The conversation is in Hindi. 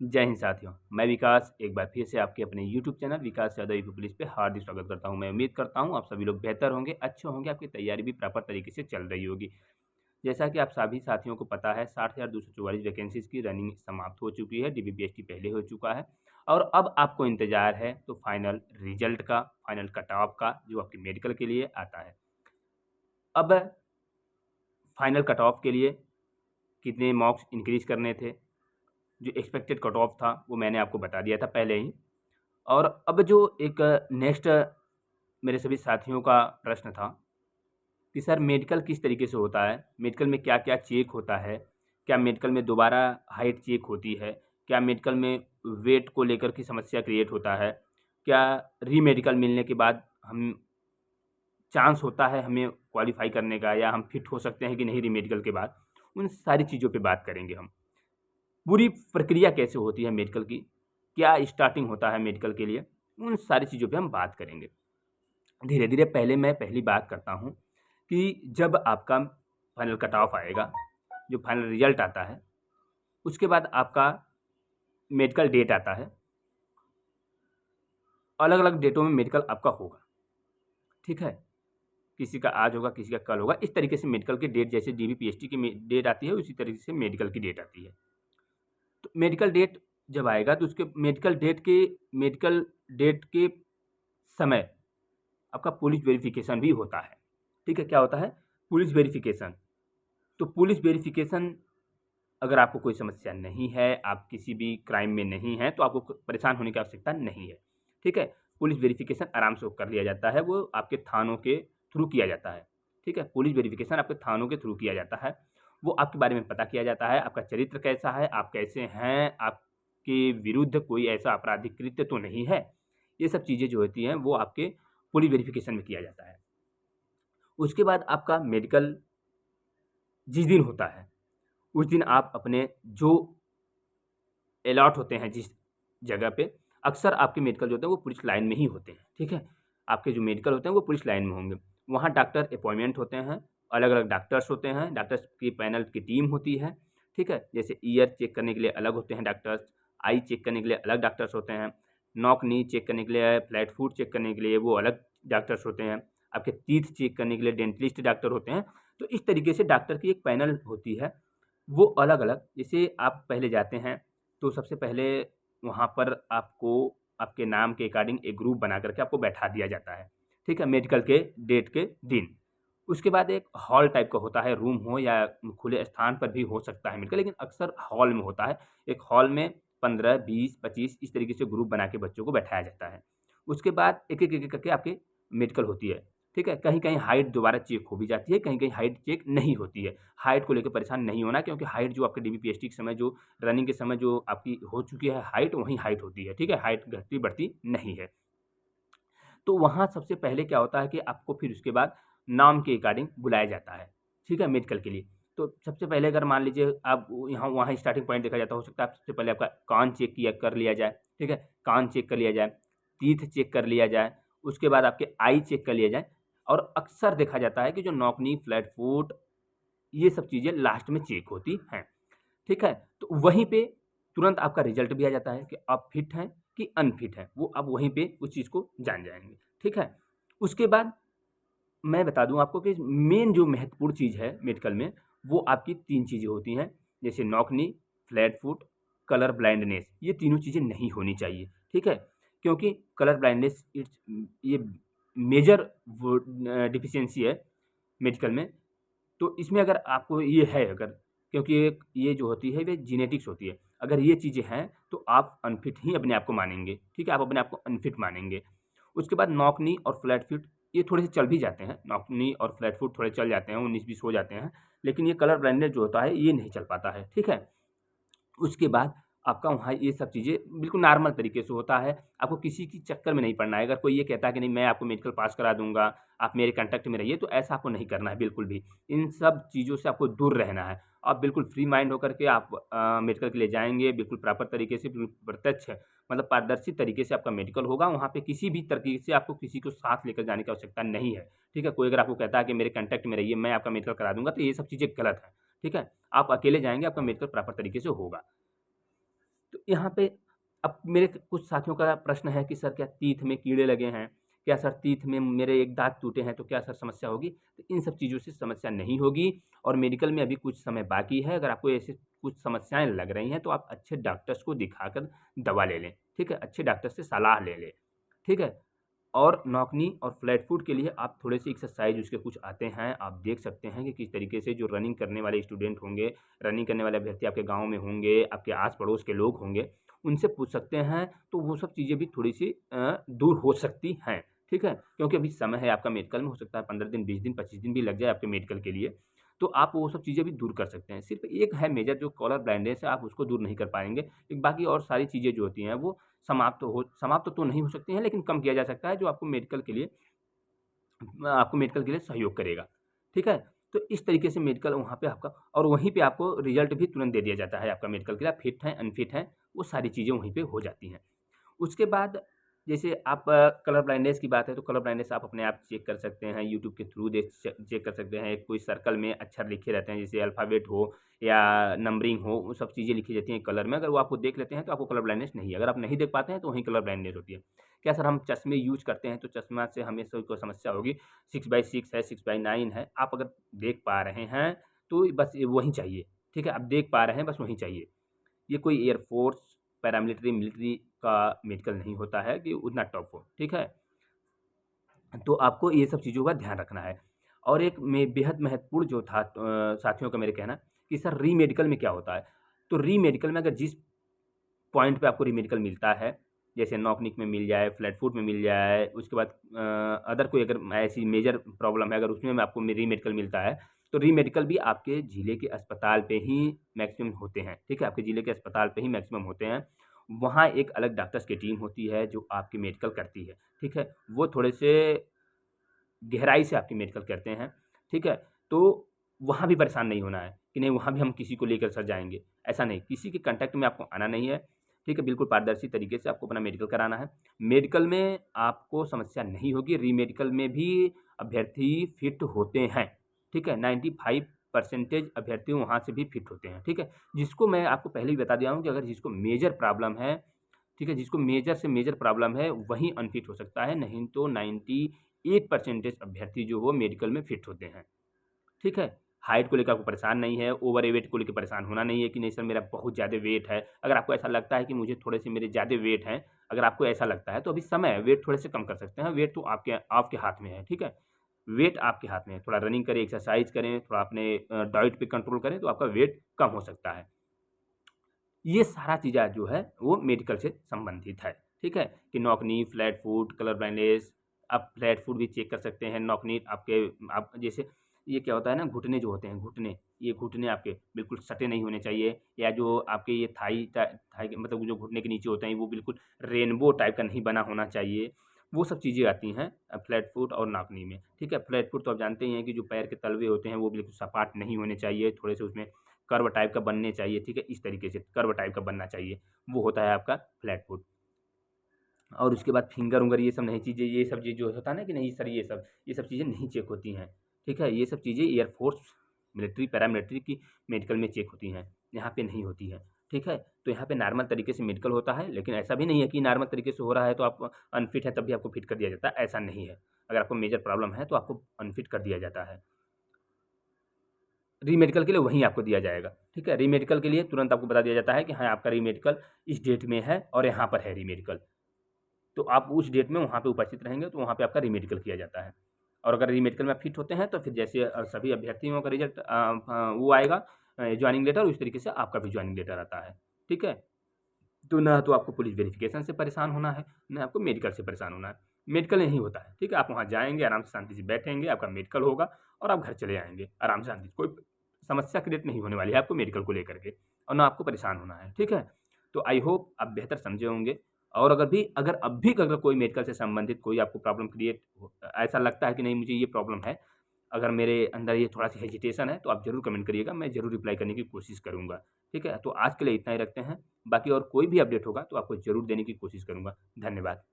जय हिंद साथियों, मैं विकास एक बार फिर से आपके अपने यूट्यूब चैनल विकास यादव यूपी पुलिस पे हार्दिक स्वागत करता हूं। मैं उम्मीद करता हूं आप सभी लोग बेहतर होंगे, अच्छे होंगे, आपकी तैयारी भी प्रॉपर तरीके से चल रही होगी। जैसा कि आप सभी साथियों को पता है, 60,244 वैकेंसीज की रनिंग समाप्त हो चुकी है। डीबीपीएसटी पहले हो चुका है और अब आपको इंतजार है तो फाइनल रिजल्ट का, फाइनल कट ऑफ का, जो आपके मेडिकल के लिए आता है। अब फाइनल कट ऑफ के लिए कितने मार्क्स इंक्रीज करने थे, जो एक्सपेक्टेड कट ऑफ था वो मैंने आपको बता दिया था पहले ही। और अब जो एक नेक्स्ट मेरे सभी साथियों का प्रश्न था कि सर मेडिकल किस तरीके से होता है, मेडिकल में क्या क्या चेक होता है, क्या मेडिकल में दोबारा हाइट चेक होती है, क्या मेडिकल में वेट को लेकर की समस्या क्रिएट होता है, क्या री मेडिकल मिलने के बाद हम चांस होता है हमें क्वालिफाई करने का, या हम फिट हो सकते हैं कि नहीं री मेडिकल के बाद। उन सारी चीज़ों पे बात करेंगे हम। पूरी प्रक्रिया कैसे होती है मेडिकल की, क्या स्टार्टिंग होता है मेडिकल के लिए, उन सारी चीज़ों पे हम बात करेंगे धीरे धीरे। पहले मैं पहली बात करता हूँ कि जब आपका फाइनल कट ऑफ आएगा, जो फाइनल रिजल्ट आता है, उसके बाद आपका मेडिकल डेट आता है। अलग अलग डेटों में मेडिकल आपका होगा, ठीक है। किसी का आज होगा, किसी का कल होगा। इस तरीके से मेडिकल की डेट, जैसे डीबीपीएसटी की डेट आती है, उसी तरीके से मेडिकल की डेट आती है। तो मेडिकल डेट जब आएगा तो उसके मेडिकल डेट के समय आपका पुलिस वेरिफिकेशन भी होता है, ठीक है। क्या होता है? Police verification. तो पुलिस वेरिफिकेशन, अगर आपको कोई समस्या नहीं है, आप किसी भी क्राइम में नहीं हैं, तो आपको परेशान होने की आवश्यकता नहीं है, ठीक है। पुलिस वेरिफिकेशन आराम से कर लिया जाता है, वो आपके थानों के थ्रू किया जाता है, ठीक है। पुलिस वेरिफिकेशन आपके थानों के थ्रू किया जाता है। वो आपके बारे में पता किया जाता है, आपका चरित्र कैसा है, आप कैसे हैं, आपके विरुद्ध कोई ऐसा आपराधिक कृत्य तो नहीं है। ये सब चीज़ें जो होती हैं वो आपके पुलिस वेरिफिकेशन में किया जाता है। उसके बाद आपका मेडिकल जिस दिन होता है, उस दिन आप अपने जो अलॉट होते हैं जिस जगह पे, अक्सर आपके मेडिकल जो होते हैं वो पुलिस लाइन में ही होते हैं, ठीक है। आपके जो मेडिकल होते हैं वो पुलिस लाइन में होंगे। वहाँ डॉक्टर अपॉइंटमेंट होते हैं, अलग अलग डॉक्टर्स होते हैं, डॉक्टर्स की पैनल की टीम होती है, ठीक है। जैसे ईयर चेक करने के लिए अलग होते हैं डॉक्टर्स, आई चेक करने के लिए अलग डॉक्टर्स होते हैं, नॉक नी चेक करने के लिए, फ्लैट फुट चेक करने के लिए वो अलग डॉक्टर्स होते हैं, आपके टीथ चेक करने के लिए डेंटलिस्ट डॉक्टर होते हैं। तो इस तरीके से डॉक्टर की एक पैनल होती है, वो अलग अलग। जैसे आप पहले जाते हैं तो सबसे पहले वहाँ पर आपको आपके नाम के अकॉर्डिंग एक ग्रुप बना करके आपको बैठा दिया जाता है, ठीक है, मेडिकल के डेट के दिन। उसके बाद एक हॉल टाइप का होता है, रूम हो या खुले स्थान पर भी हो सकता है मेडिकल, लेकिन अक्सर हॉल में होता है। एक हॉल में 15, 20, 25 इस तरीके से ग्रुप बना के बच्चों को बैठाया जाता है। उसके बाद एक-एक करके आपकी मेडिकल होती है, ठीक है। कहीं-कहीं हाइट दोबारा चेक हो भी जाती है, कहीं-कहीं हाइट चेक नहीं होती है। हाइट को लेके परेशान नहीं होना, क्योंकि हाइट जो आपके डीबीपीएसटी के समय, जो रनिंग के समय जो आपकी हो चुकी है हाइट, वही हाइट होती है, ठीक है। हाइट घटती-बढ़ती नहीं है। तो वहाँ सबसे पहले क्या होता है कि आपको फिर उसके बाद नाम के अकॉर्डिंग बुलाया जाता है, ठीक है, मेडिकल के लिए। तो सबसे पहले अगर मान लीजिए आप यहाँ वहाँ स्टार्टिंग पॉइंट देखा जाता, हो सकता है सबसे पहले आपका कान चेक किया कर लिया जाए, ठीक है, कान चेक कर लिया जाए, टीथ चेक कर लिया जाए, उसके बाद आपके आई चेक कर लिया जाए। और अक्सर देखा जाता है कि जो नॉक-नी, फ्लैट फुट, ये सब चीज़ें लास्ट में चेक होती हैं, ठीक है। तो वहीं पे तुरंत आपका रिजल्ट भी आ जाता है कि आप फिट हैं कि अनफिट हैं, वो आप वहीं पे उस चीज़ को जान जाएँगे, ठीक है। उसके बाद मैं बता दूँ आपको कि मेन जो महत्वपूर्ण चीज़ है मेडिकल में, वो आपकी 3 चीज़ें होती हैं, जैसे knock knee, flat foot, colour blindness. ये तीनों चीज़ें नहीं होनी चाहिए, ठीक है? क्योंकि कलर ब्लाइंडनेस ये मेजर वो डिफिशियंसी है मेडिकल में। तो इसमें अगर आपको ये है अगर, क्योंकि एक ये जो होती है ये जेनेटिक्स होती है। अगर ये चीज़ें हैं तो आप अनफिट ही अपने आप को मानेंगे, ठीक है? आप अपने आप को अनफिट मानेंगे। उसके बाद नॉक नी और फ्लैट फुट ये थोड़े से चल भी जाते हैं, नॉक नी और फ्लैट फुट थोड़े चल जाते हैं, 19-20 हो जाते हैं, लेकिन ये कलर ब्लाइंडनेस जो होता है ये नहीं चल पाता है, ठीक है? उसके बाद आपका वहाँ ये सब चीज़ें बिल्कुल नॉर्मल तरीके से होता है। आपको किसी के चक्कर में नहीं पड़ना है। अगर कोई ये कहता है कि नहीं मैं आपको मेडिकल पास करा दूँगा, आप मेरे कॉन्टैक्ट में रहिए, तो ऐसा आपको नहीं करना है बिल्कुल भी। इन सब चीज़ों से आपको दूर रहना है। आप बिल्कुल फ्री माइंड होकर के आप मेडिकल के लिए जाएँगे, बिल्कुल प्रॉपर तरीके से, बिल्कुल प्रत्यक्ष मतलब पारदर्शी तरीके से आपका मेडिकल होगा। वहाँ पे किसी भी तरीके से आपको किसी को साथ लेकर जाने की आवश्यकता नहीं है, ठीक है? कोई अगर आपको कहता है कि मेरे कॉन्टैक्ट में रहिए, मैं आपका मेडिकल करा दूँगा, तो ये सब चीज़ें गलत हैं, ठीक है? आप अकेले जाएँगे, आपका मेडिकल प्रॉपर तरीके से होगा। तो यहाँ पे अब मेरे कुछ साथियों का प्रश्न है कि सर क्या तीथ में कीड़े लगे हैं? क्या सर तीथ में मेरे एक दाँत टूटे हैं तो क्या सर समस्या होगी? तो इन सब चीज़ों से समस्या नहीं होगी और मेडिकल में अभी कुछ समय बाकी है। अगर आपको ऐसे कुछ समस्याएँ लग रही हैं तो आप अच्छे डॉक्टर्स को दिखाकर दवा ले लें, ठीक है? अच्छे डॉक्टर से सलाह ले लें, ठीक है? और नौकनी और फ्लैट फुट के लिए आप थोड़े से एक्सरसाइज उसके कुछ आते हैं, आप देख सकते हैं कि किस तरीके से जो रनिंग करने वाले स्टूडेंट होंगे, रनिंग करने वाले अभ्यर्थी आपके गाँव में होंगे, आपके आस-पड़ोस के लोग होंगे, उनसे पूछ सकते हैं, तो वो सब चीज़ें भी थोड़ी-सी दूर हो सकती हैं, ठीक है? क्योंकि अभी समय है आपका मेडिकल में, हो सकता है 15 दिन, 20 दिन, 25 दिन भी लग जाए आपके मेडिकल के लिए, तो आप वो सब चीज़ें भी दूर कर सकते हैं। सिर्फ़ एक है मेजर जो कलर ब्लाइंडनेस है, आप उसको दूर नहीं कर पाएँगे, लेकिन बाकी और सारी चीज़ें जो होती हैं, वो समाप्त तो नहीं हो सकती हैं, लेकिन कम किया जा सकता है, जो आपको मेडिकल के लिए सहयोग करेगा, ठीक है? तो इस तरीके से मेडिकल वहाँ पे आपका और वहीं पे आपको रिज़ल्ट भी तुरंत दे दिया जाता है आपका मेडिकल के लिए, आप फिट हैं, अनफिट हैं, वो सारी चीज़ें वहीं पे हो जाती हैं। उसके बाद जैसे आप कलर ब्लाइंडनेस की बात है, तो कलर ब्लाइंडनेस आप अपने आप चेक कर सकते हैं, यूट्यूब के थ्रू चेक कर सकते हैं। कोई सर्कल में अक्षर लिखे रहते हैं, जैसे अल्फ़ाबेट हो या नंबरिंग हो, वो सब चीज़ें लिखी रहती हैं कलर में। अगर वो आपको देख लेते हैं, तो आपको कलर ब्लाइंडनेस नहीं है। अगर आप नहीं देख पाते हैं, तो वहीं कलर ब्लाइंडनेस होती है। क्या सर हम चश्मे यूज़ करते हैं, तो चश्मा से हमें कोई समस्या होगी, 6/6 है, 6/9 है। आप अगर देख पा रहे हैं, तो बस ये वही चाहिए, ठीक है? आप देख पा रहे हैं, बस वही चाहिए। ये कोई एयरफ़ोर्स, पैरामिलिट्री, मिलिट्री का मेडिकल नहीं होता है कि उतना टफ हो, ठीक है? तो आपको ये सब चीज़ों का ध्यान रखना है। और एक में बेहद महत्वपूर्ण जो था साथियों का मेरे कहना कि सर री-मेडिकल में क्या होता है? तो री-मेडिकल में अगर जिस पॉइंट पे आपको री-मेडिकल मिलता है, जैसे नॉक-निक में मिल जाए, फ्लैट फुट में मिल जाए, उसके बाद अदर कोई अगर ऐसी मेजर प्रॉब्लम है, अगर उसमें में आपको री-मेडिकल मिलता है, तो री-मेडिकल भी आपके ज़िले के अस्पताल पे ही मैक्सिमम होते हैं, ठीक है? आपके ज़िले के अस्पताल पे ही मैक्सिमम होते हैं। वहाँ एक अलग डॉक्टर्स की टीम होती है, जो आपकी मेडिकल करती है, ठीक है? वो थोड़े से गहराई से आपकी मेडिकल करते हैं, ठीक है? तो वहाँ भी परेशान नहीं होना है कि नहीं वहाँ भी हम किसी को लेकर सर जाएँगे, ऐसा नहीं, किसी के कॉन्टैक्ट में आपको आना नहीं है, ठीक है? बिल्कुल पारदर्शी तरीके से आपको अपना मेडिकल कराना है। मेडिकल में आपको समस्या नहीं होगी, री-मेडिकल में भी अभ्यर्थी फिट होते हैं, ठीक है? 95% अभ्यर्थी वहाँ से भी फिट होते हैं, ठीक है? जिसको मैं आपको पहले ही बता दिया हूँ कि अगर जिसको मेजर प्रॉब्लम है, ठीक है? जिसको मेजर से मेजर प्रॉब्लम है, वही अनफिट हो सकता है, नहीं तो 98% अभ्यर्थी जो वो मेडिकल में फिट होते हैं, ठीक है? हाइट को लेकर आपको परेशान नहीं है, ओवर वेट को लेके परेशान होना नहीं है कि नहीं सर मेरा बहुत ज़्यादा वेट है। अगर आपको ऐसा लगता है कि मुझे थोड़े से मेरे ज़्यादा वेट हैं, अगर आपको ऐसा लगता है तो अभी समय है, वेट थोड़े से कम कर सकते हैं, वेट तो आपके आपके हाथ में है, ठीक है? वेट आपके हाथ में है, थोड़ा रनिंग करें, एक्सरसाइज़ करें, थोड़ा अपने डाइट पे कंट्रोल करें तो आपका वेट कम हो सकता है। ये सारा चीज़ें जो है वो मेडिकल से संबंधित है, ठीक है? कि knock knee, flat foot, colour blindness, आप फ्लैट फुट भी चेक कर सकते हैं, नॉक नी आपके आप जैसे ये क्या होता है ना घुटने जो होते हैं घुटने, ये घुटने आपके बिल्कुल सटे नहीं होने चाहिए या जो आपके ये थाई के मतलब जो घुटने के नीचे होते हैं वो बिल्कुल रेनबो टाइप का नहीं बना होना चाहिए। वो सब चीज़ें आती हैं फ्लैट फुट और नॉक नी में, ठीक है? फ्लैट फुट तो आप जानते ही हैं कि जो पैर के तलवे होते हैं वो बिल्कुल सपाट नहीं होने चाहिए, थोड़े से उसमें कर्व टाइप का बनने चाहिए, ठीक है? इस तरीके से कर्व टाइप का बनना चाहिए, वो होता है आपका फ्लैट फुट। और उसके बाद फिंगर-उंगर ये सब नहीं चीज़ें ये सब चीज़ जो होता है ना कि नहीं सर ये सब चीज़ें नहीं चेक होती हैं, ठीक है? ये सब चीज़ें एयरफ़ोर्स, मिलिट्री, पैरामिलिट्री की मेडिकल में चेक होती हैं, यहाँ पे नहीं होती हैं, ठीक है? तो यहाँ पे नॉर्मल तरीके से मेडिकल होता है, लेकिन ऐसा भी नहीं है कि नॉर्मल तरीके से हो रहा है तो आप अनफिट हैं तब भी आपको फिट कर दिया जाता है, ऐसा नहीं है। अगर आपको मेजर प्रॉब्लम है तो आपको अनफिट कर दिया जाता है। री-मेडिकल के लिए वहीं आपको दिया जाएगा, ठीक है? री-मेडिकल के लिए तुरंत आपको बता दिया जाता है कि हाँ, आपका री-मेडिकल इस डेट में है और यहाँ पर है री-मेडिकल। तो आप उस डेट में वहाँ पे उपस्थित रहेंगे, तो वहाँ पे आपका री-मेडिकल किया जाता है। और अगर री-मेडिकल में आप फिट होते हैं, तो फिर जैसे सभी अभ्यर्थियों का रिज़ल्ट वो आएगा जॉइनिंग लेटर, उस तरीके से आपका भी जॉइनिंग लेटर आता है, ठीक है? तो ना तो आपको पुलिस वेरिफ़िकेशन से परेशान होना है, ना आपको मेडिकल से परेशान होना है। मेडिकल नहीं होता है, ठीक है? आप वहाँ जाएँगे, आराम से शांति से बैठेंगे, आपका मेडिकल होगा और आप घर चले आएँगे आराम से शांति से। कोई समस्या क्रिएट नहीं होने वाली है आपको मेडिकल को लेकर के और ना आपको परेशान होना है, ठीक है? तो आई होप आप बेहतर समझे होंगे और अगर कोई मेडिकल से संबंधित कोई आपको प्रॉब्लम क्रिएट हो ऐसा लगता है कि नहीं मुझे ये प्रॉब्लम है, अगर मेरे अंदर ये थोड़ा-सा हेजिटेशन है, तो आप ज़रूर कमेंट करिएगा, मैं ज़रूर रिप्लाई करने की कोशिश करूँगा, ठीक है? तो आज के लिए इतना ही रखते हैं, बाकी और कोई भी अपडेट होगा तो आपको ज़रूर देने की कोशिश करूँगा। धन्यवाद।